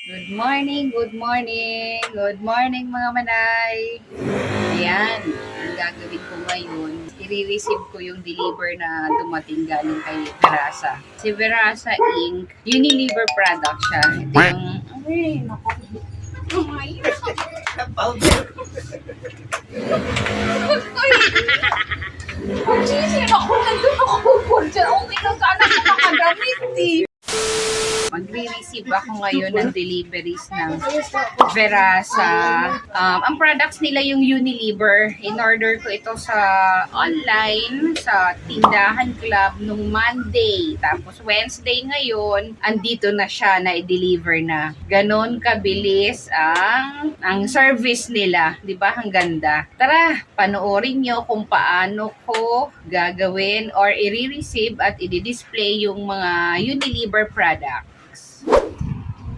Good morning, good morning, good morning mga manay. Ayan, ang gagawin ko ngayon, i-receive ko yung deliver na dumating galing kay Verasa. Si Verasa Inc. Unilever product siya. Ito yung, ay, naku. Mag-sisip ako, nandun ako po dyan. Okay lang sana ako nakagamit eh. Magre-receive ako ngayon ng deliveries ng Verasa. Ang products nila yung Unilever. In-order ko ito sa online, sa Tindahan Club nung Monday. Tapos Wednesday ngayon, andito na siya na i-deliver na. Ganon kabilis ang service nila. Di ba? Ang ganda. Tara, panoorin nyo kung paano ko gagawin or i-receive at i-display yung mga Unilever products.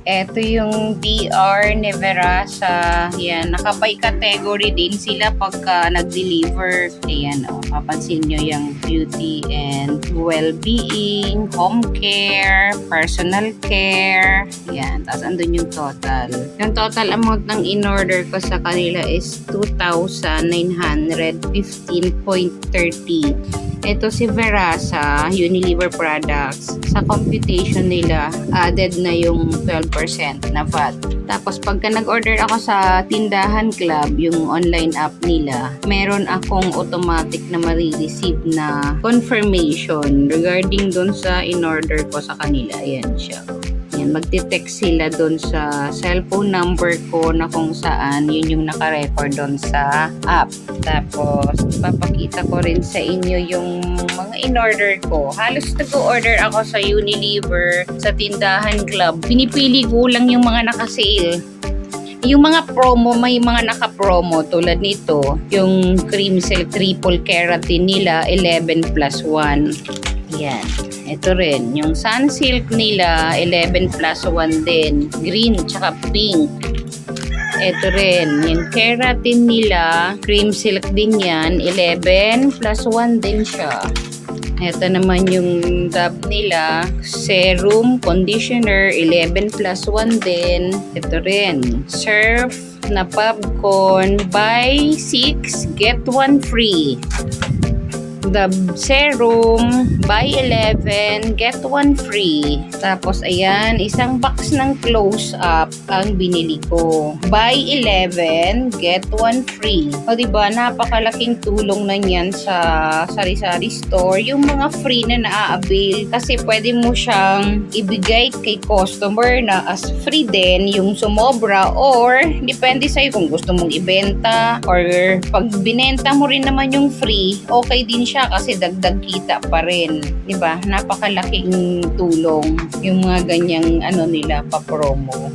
Ito yung DR ni Verasa. Yan, naka-by category din sila pagka nag-deliver. Ayan, papansin nyo yung beauty and well-being, home care, personal care. Yan, tapos andun yung total. Yung total amount ng in-order ko sa kanila is 2,915.30. Ito si Verasa, Unilever products. Sa computation nila, added na yung 12% na VAT. Tapos pagka nag-order ako sa Tindahan Club, yung online app nila, meron akong automatic na marireceive na confirmation regarding dun sa in-order ko sa kanila. Ayan siya. Yan, magte-text sila doon sa cellphone number ko na kung saan yun yung naka-record doon sa app. Tapos, papakita ko rin sa inyo yung mga in-order ko. Halos nag-order ako sa Unilever, sa Tindahan Club. Pinipili ko lang yung mga naka-sale. Yung mga promo, may mga naka-promo tulad nito. Yung Cream Silk Triple Keratin nila, 11 plus 1. Yan. Ito rin. Yung Sunsilk nila, 11 plus 1 din. Green, tsaka pink. Ito rin. Yung keratin nila, cream silk din yan. 11 plus 1 din siya. Ito naman yung Dove nila, serum, conditioner, 11 plus 1 din. Ito rin. Surf na Popcorn, buy 6, get 1 free. The serum, buy 11, get 1 free. Tapos, ayan, isang box ng close-up ang binili ko. Buy 11, get 1 free. O, diba, napakalaking tulong na yan sa sari-sari store. Yung mga free na naa-avail. Kasi pwede mo siyang ibigay kay customer na as free din yung sumobra or depende sa'yo kung gusto mong ibenta or pag binenta mo rin naman yung free, okay din siya kasi dagdag kita pa rin. 'Di ba? Napakalaking tulong yung mga ganyang nila pa-promo.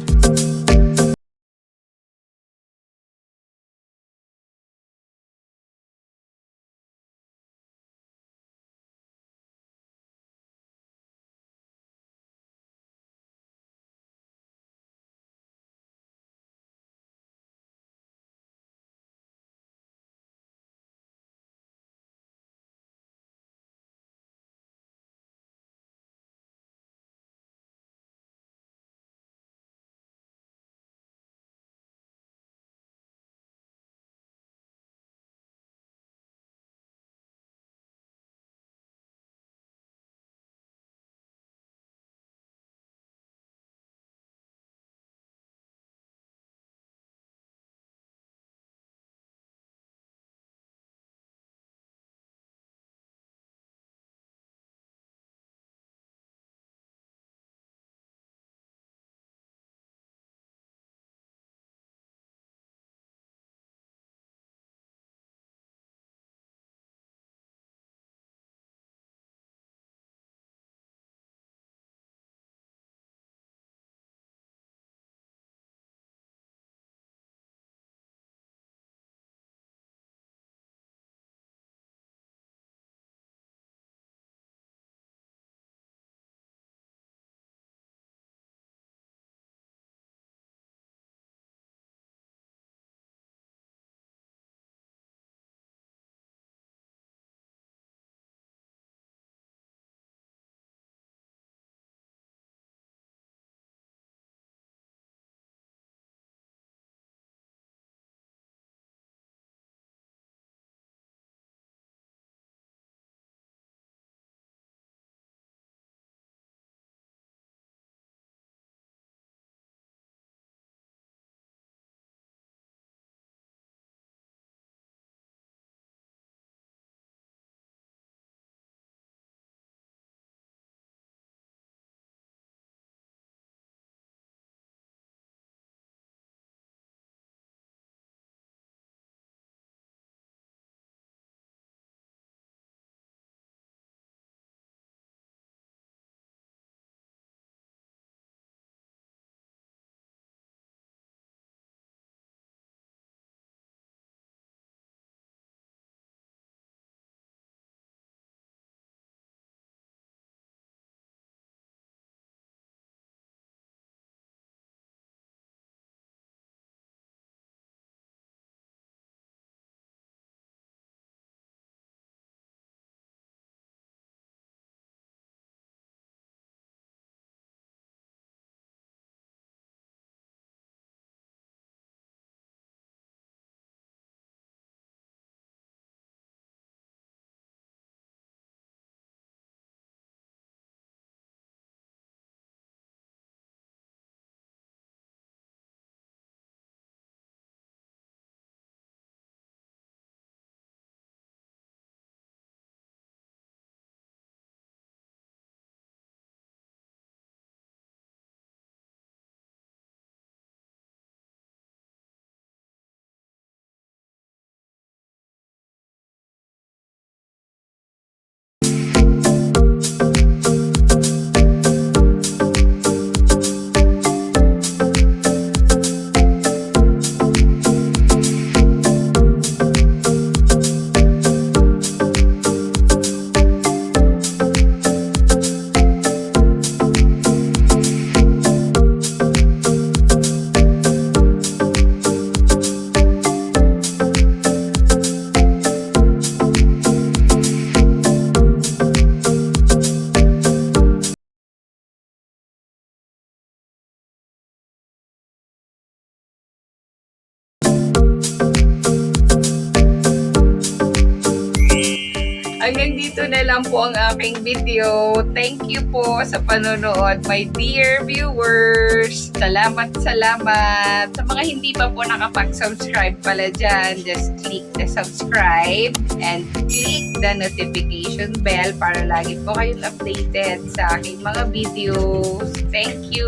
Hanggang dito na lang po ang aking video. Thank you po sa panonood, my dear viewers. Salamat. Sa mga hindi pa po nakapag-subscribe pala dyan, just click the subscribe and click the notification bell para lagi po kayong updated sa aking mga videos. Thank you.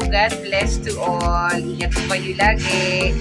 God bless to all. Ingat po kayo lagi.